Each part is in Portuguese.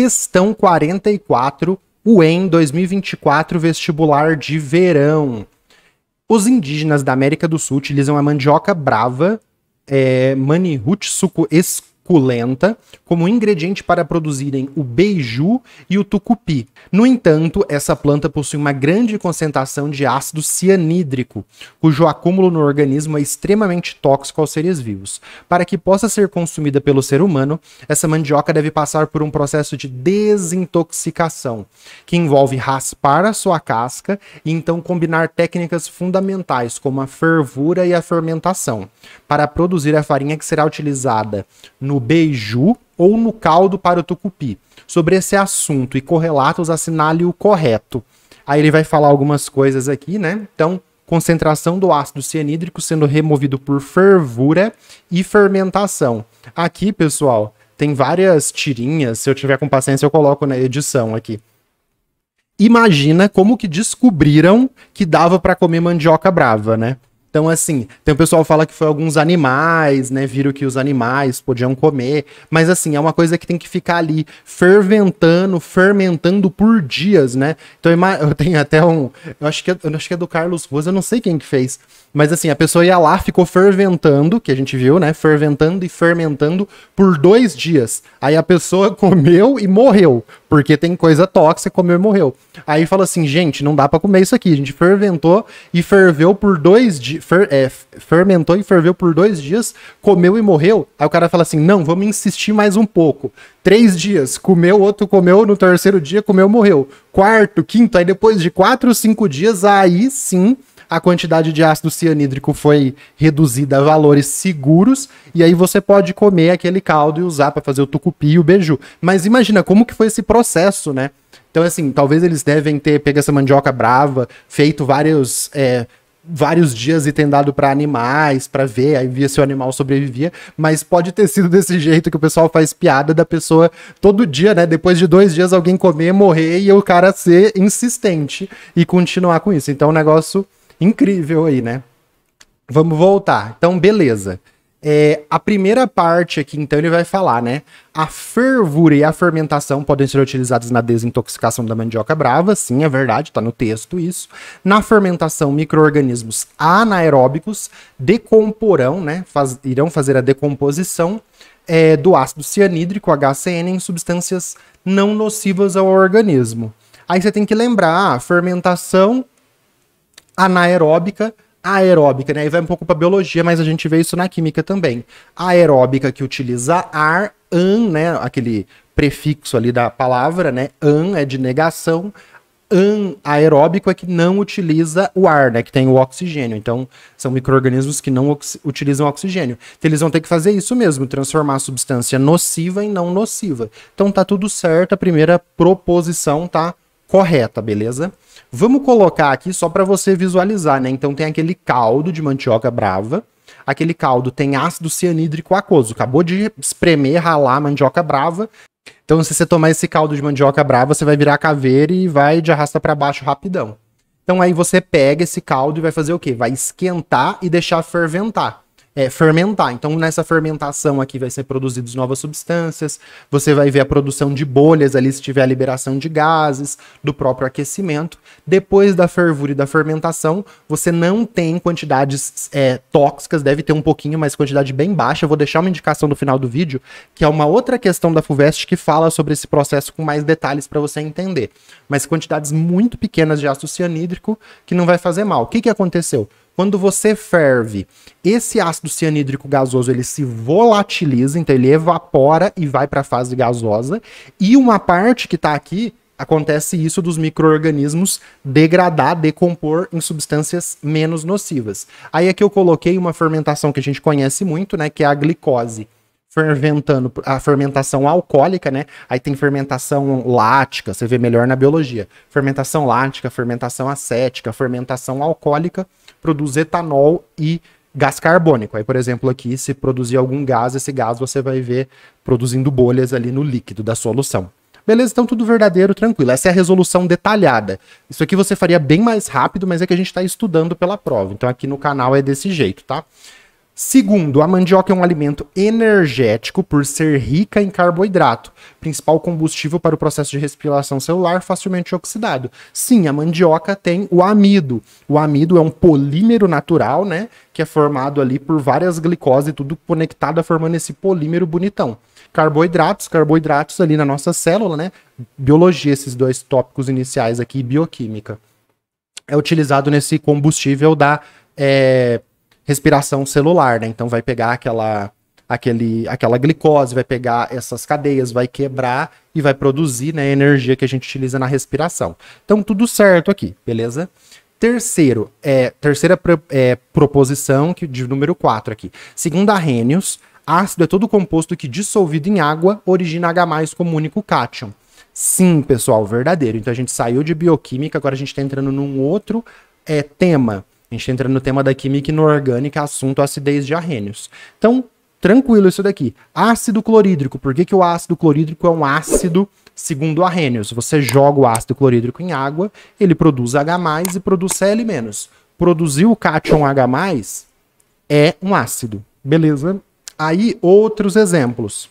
Questão 44, UEM 2024, vestibular de verão. Os indígenas da América do Sul utilizam a mandioca brava, Manihut suculenta, como ingrediente para produzirem o beiju e o tucupi. No entanto, essa planta possui uma grande concentração de ácido cianídrico, cujo acúmulo no organismo é extremamente tóxico aos seres vivos. Para que possa ser consumida pelo ser humano, essa mandioca deve passar por um processo de desintoxicação, que envolve raspar a sua casca e então combinar técnicas fundamentais, como a fervura e a fermentação, para produzir a farinha que será utilizada no beiju ou no caldo para o tucupi. Sobre esse assunto e correlatos, assinale o correto. Aí ele vai falar algumas coisas aqui, né? Então, concentração do ácido cianídrico sendo removido por fervura e fermentação. Aqui, pessoal, tem várias tirinhas. Se eu tiver com paciência, eu coloco na edição aqui. Imagina como que descobriram que dava para comer mandioca brava, né? Então, assim, tem o pessoal que fala que foi alguns animais, né? Viram que os animais podiam comer. Mas, assim, é uma coisa que tem que ficar ali fermentando por dias, né? Então, eu tenho até um... Eu acho que é do Carlos Rosa, eu não sei quem que fez. Mas, assim, a pessoa ia lá, ficou ferventando, que a gente viu, né? Ferventando e fermentando por 2 dias. Aí a pessoa comeu e morreu. Porque tem coisa tóxica, comeu e morreu. Aí fala assim, gente, não dá pra comer isso aqui. A gente ferventou e ferveu por 2 dias. Fermentou e ferveu por 2 dias, comeu e morreu. Aí o cara fala assim, não, vamos insistir mais um pouco. 3 dias, comeu, outro comeu, no 3º dia comeu, morreu. 4º, 5º, aí depois de 4 ou 5 dias, aí sim a quantidade de ácido cianídrico foi reduzida a valores seguros, e aí você pode comer aquele caldo e usar para fazer o tucupi e o beiju. Mas imagina como que foi esse processo, né? Então, assim, talvez eles devem ter pego essa mandioca brava, feito vários dias e tem dado para animais, para ver, aí via se o animal sobrevivia, mas pode ter sido desse jeito que o pessoal faz piada da pessoa todo dia, né? Depois de 2 dias alguém comer, morrer e o cara ser insistente e continuar com isso. Então, é um negócio incrível aí, né? Vamos voltar. Então, beleza. A primeira parte aqui, então, ele vai falar, né? A fervura e a fermentação podem ser utilizadas na desintoxicação da mandioca brava. Sim, é verdade, tá no texto isso. Na fermentação, micro-organismos anaeróbicos decomporão, né? Irão fazer a decomposição do ácido cianídrico, HCN, em substâncias não nocivas ao organismo. Aí você tem que lembrar, fermentação anaeróbica, aeróbica, né? Aí vai um pouco para biologia, mas a gente vê isso na química também. Aeróbica que utiliza ar, an, né? Aquele prefixo ali da palavra, né? An é de negação. Anaeróbico é que não utiliza o ar, né? Que tem o oxigênio. Então, são micro-organismos que não utilizam oxigênio. Então, eles vão ter que fazer isso mesmo, transformar a substância nociva em não nociva. Então, tá tudo certo. A primeira proposição tá correta, beleza? Vamos colocar aqui só para você visualizar, né? Então tem aquele caldo de mandioca brava, aquele caldo tem ácido cianídrico aquoso, acabou de espremer, ralar a mandioca brava. Então se você tomar esse caldo de mandioca brava, você vai virar caveira e vai de arrasta para baixo rapidão. Então aí você pega esse caldo e vai fazer o quê? Vai esquentar e deixar fermentar. Fermentar. Então, nessa fermentação aqui vai ser produzidas novas substâncias, você vai ver a produção de bolhas ali, se tiver a liberação de gases, do próprio aquecimento. Depois da fervura e da fermentação, você não tem quantidades tóxicas, deve ter um pouquinho, mas quantidade bem baixa. Eu vou deixar uma indicação no final do vídeo, que é uma outra questão da FUVEST que fala sobre esse processo com mais detalhes para você entender. Mas quantidades muito pequenas de ácido cianídrico que não vai fazer mal. O que que aconteceu? Quando você ferve, esse ácido cianídrico gasoso ele se volatiliza, então ele evapora e vai para a fase gasosa. E uma parte que está aqui, acontece isso dos micro-organismos degradar, decompor em substâncias menos nocivas. Aí aqui eu coloquei uma fermentação que a gente conhece muito, né, que é a glicose. Fermentando, a fermentação alcoólica, né? Aí tem fermentação lática, você vê melhor na biologia. Fermentação lática, fermentação acética, fermentação alcoólica produz etanol e gás carbônico. Aí, por exemplo, aqui, se produzir algum gás, esse gás você vai ver produzindo bolhas ali no líquido da solução. Beleza? Então tudo verdadeiro, tranquilo. Essa é a resolução detalhada. Isso aqui você faria bem mais rápido, mas é que a gente está estudando pela prova. Então aqui no canal é desse jeito, tá? Segundo, a mandioca é um alimento energético por ser rica em carboidrato, principal combustível para o processo de respiração celular, facilmente oxidado. Sim, a mandioca tem o amido. O amido é um polímero natural, né, que é formado ali por várias glicoses, tudo conectado, formando esse polímero bonitão. Carboidratos ali na nossa célula, né? Biologia, esses dois tópicos iniciais aqui, bioquímica. É utilizado nesse combustível da respiração celular, né? Então vai pegar aquela glicose, vai pegar essas cadeias, vai quebrar e vai produzir, né, a energia que a gente utiliza na respiração. Então tudo certo aqui, beleza? Terceira proposição de número 4 aqui. Segundo Arrhenius, ácido é todo composto que dissolvido em água origina H+ como único cátion. Sim, pessoal, verdadeiro. Então a gente saiu de bioquímica, agora a gente está entrando num outro tema. A gente está entrando no tema da química inorgânica, assunto acidez de Arrhenius. Então, tranquilo isso daqui. Ácido clorídrico. Por que o ácido clorídrico é um ácido segundo Arrhenius? Você joga o ácido clorídrico em água, ele produz H+ e produz Cl-. Produzir o cátion H+ é um ácido. Beleza? Aí, outros exemplos.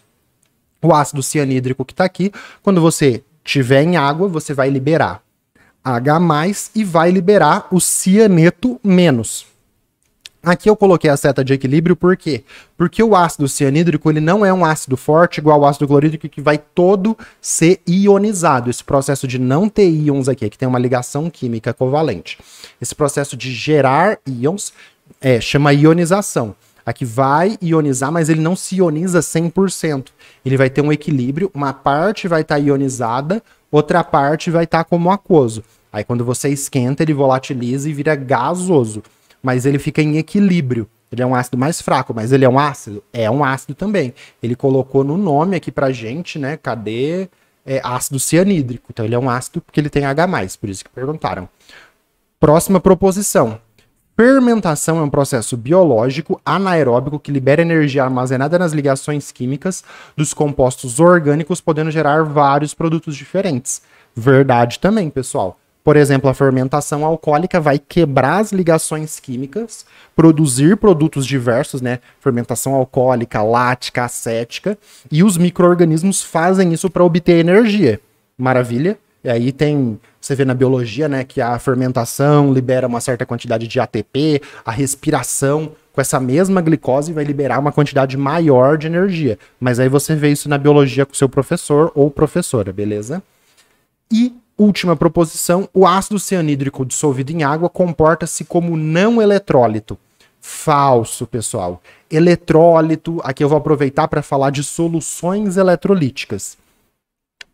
O ácido cianídrico que está aqui, quando você tiver em água, você vai liberar H+ e vai liberar o cianeto menos. Aqui eu coloquei a seta de equilíbrio, por quê? Porque o ácido cianídrico ele não é um ácido forte igual ao ácido clorídrico que vai todo ser ionizado. Esse processo de não ter íons aqui, que tem uma ligação química covalente. Esse processo de gerar íons chama ionização. Aqui vai ionizar, mas ele não se ioniza 100%. Ele vai ter um equilíbrio, uma parte vai estar ionizada, outra parte vai estar como aquoso. Aí quando você esquenta, ele volatiliza e vira gasoso. Mas ele fica em equilíbrio. Ele é um ácido mais fraco, mas ele é um ácido? É um ácido também. Ele colocou no nome aqui pra gente, né? Cadê? Ácido cianídrico. Então ele é um ácido porque ele tem H+, por isso que perguntaram. Próxima proposição. Fermentação é um processo biológico anaeróbico que libera energia armazenada nas ligações químicas dos compostos orgânicos, podendo gerar vários produtos diferentes. Verdade também, pessoal. Por exemplo, a fermentação alcoólica vai quebrar as ligações químicas, produzir produtos diversos, né? Fermentação alcoólica, lática, acética, e os micro-organismos fazem isso para obter energia. Maravilha? E aí você vê na biologia, né, que a fermentação libera uma certa quantidade de ATP, a respiração com essa mesma glicose vai liberar uma quantidade maior de energia. Mas aí você vê isso na biologia com seu professor ou professora, beleza? E última proposição, o ácido cianídrico dissolvido em água comporta-se como não eletrólito. Falso, pessoal. Eletrólito, aqui eu vou aproveitar para falar de soluções eletrolíticas.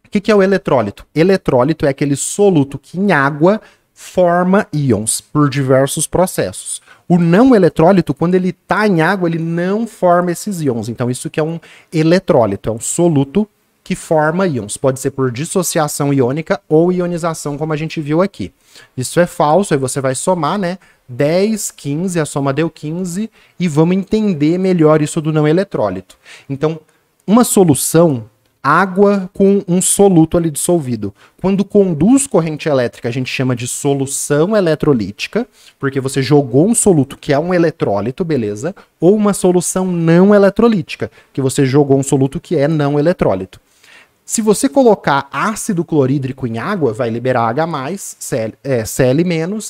O que é o eletrólito? Eletrólito é aquele soluto que em água forma íons por diversos processos. O não eletrólito, quando ele está em água, ele não forma esses íons. Então isso que é um eletrólito, é um soluto que forma íons. Pode ser por dissociação iônica ou ionização, como a gente viu aqui. Isso é falso, aí você vai somar, né? 10, 15, a soma deu 15, e vamos entender melhor isso do não eletrólito. Então, uma solução, água com um soluto ali dissolvido. Quando conduz corrente elétrica, a gente chama de solução eletrolítica, porque você jogou um soluto que é um eletrólito, beleza? Ou uma solução não eletrolítica, que você jogou um soluto que é não eletrólito. Se você colocar ácido clorídrico em água, vai liberar H+, Cl-,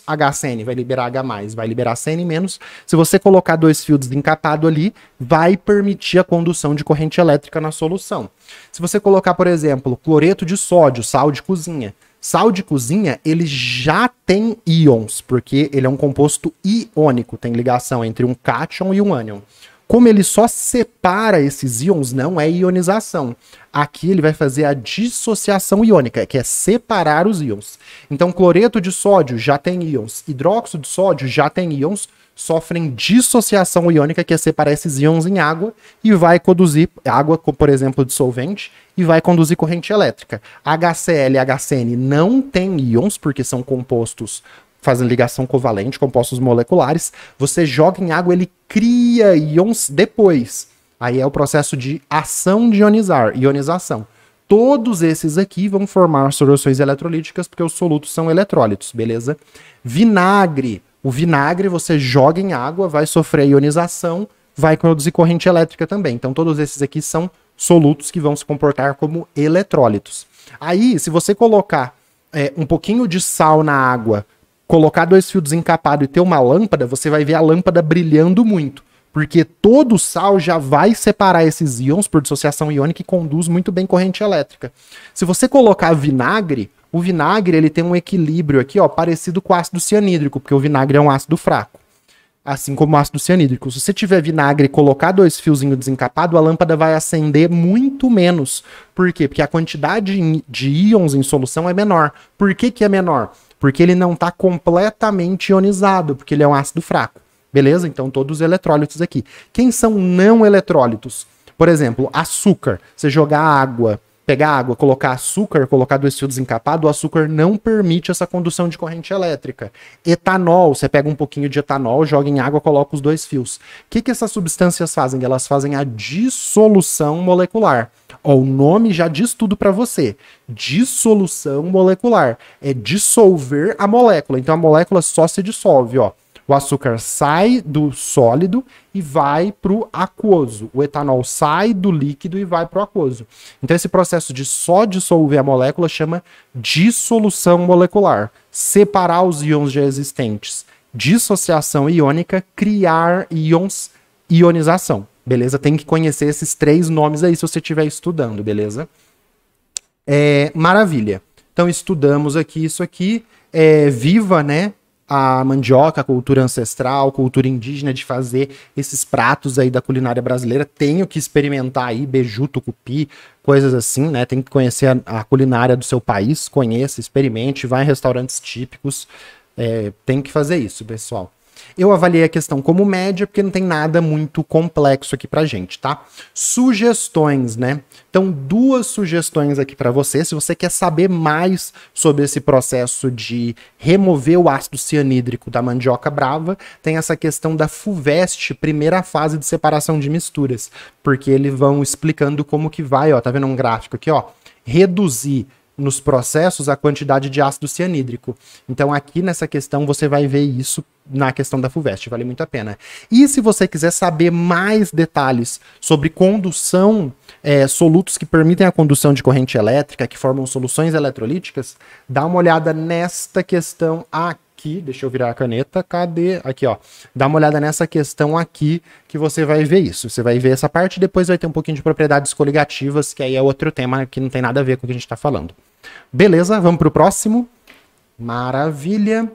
HCN vai liberar H+, vai liberar Cn-. Se você colocar dois fios encapados ali, vai permitir a condução de corrente elétrica na solução. Se você colocar, por exemplo, cloreto de sódio, sal de cozinha. Sal de cozinha, ele já tem íons, porque ele é um composto iônico, tem ligação entre um cátion e um ânion. Como ele só separa esses íons, não é ionização. Aqui ele vai fazer a dissociação iônica, que é separar os íons. Então, cloreto de sódio já tem íons, hidróxido de sódio já tem íons, sofrem dissociação iônica, que é separar esses íons em água, e vai conduzir, água, por exemplo, dissolvente, e vai conduzir corrente elétrica. HCl e HCN não tem íons, porque são compostos fazem ligação covalente, compostos moleculares, você joga em água, ele cria íons depois. Aí é o processo de ação de ionizar, ionização. Todos esses aqui vão formar soluções eletrolíticas, porque os solutos são eletrólitos, beleza? Vinagre. O vinagre você joga em água, vai sofrer ionização, vai produzir corrente elétrica também. Então todos esses aqui são solutos que vão se comportar como eletrólitos. Aí, se você colocar um pouquinho de sal na água, colocar 2 fios desencapados e ter uma lâmpada, você vai ver a lâmpada brilhando muito. Porque todo sal já vai separar esses íons por dissociação iônica e conduz muito bem corrente elétrica. Se você colocar vinagre, o vinagre ele tem um equilíbrio aqui, ó, parecido com o ácido cianídrico, porque o vinagre é um ácido fraco. Assim como o ácido cianídrico. Se você tiver vinagre e colocar 2 fiozinhos desencapados, a lâmpada vai acender muito menos. Por quê? Porque a quantidade de íons em solução é menor. Por que que é menor? Porque ele não está completamente ionizado, porque ele é um ácido fraco. Beleza? Então todos os eletrólitos aqui. Quem são não eletrólitos? Por exemplo, açúcar. Você jogar água, pegar água, colocar açúcar, colocar 2 fios desencapados, o açúcar não permite essa condução de corrente elétrica. Etanol, você pega um pouquinho de etanol, joga em água, coloca os 2 fios. O que essas substâncias fazem? Elas fazem a dissolução molecular. Ó, o nome já diz tudo para você. Dissolução molecular. É dissolver a molécula. Então a molécula só se dissolve, ó. O açúcar sai do sólido e vai para o aquoso. O etanol sai do líquido e vai para o aquoso. Então esse processo de só dissolver a molécula chama dissolução molecular. Separar os íons já existentes. Dissociação iônica, criar íons, ionização. Beleza? Tem que conhecer esses 3 nomes aí se você estiver estudando, beleza? Maravilha. Então estudamos aqui isso aqui. Viva, né? A mandioca, a cultura ancestral, cultura indígena de fazer esses pratos aí da culinária brasileira. Tenho que experimentar aí beiju, tucupi, coisas assim, né? Tem que conhecer a culinária do seu país, conheça, experimente, vá em restaurantes típicos. Tem que fazer isso, pessoal. Eu avaliei a questão como média, porque não tem nada muito complexo aqui pra gente, tá? Sugestões, né? Então, 2 sugestões aqui pra você. Se você quer saber mais sobre esse processo de remover o ácido cianídrico da mandioca brava, tem essa questão da FUVEST, primeira fase de separação de misturas, porque eles vão explicando como que vai, ó, tá vendo um gráfico aqui, ó? Reduzir nos processos a quantidade de ácido cianídrico. Então aqui nessa questão você vai ver isso na questão da FUVEST, vale muito a pena. E se você quiser saber mais detalhes sobre condução, solutos que permitem a condução de corrente elétrica, que formam soluções eletrolíticas, dá uma olhada nesta questão aqui, deixa eu virar a caneta, cadê? Aqui, ó. Dá uma olhada nessa questão aqui que você vai ver isso. Você vai ver essa parte e depois vai ter um pouquinho de propriedades coligativas, que aí é outro tema que não tem nada a ver com o que a gente está falando. Beleza, vamos para o próximo. Maravilha.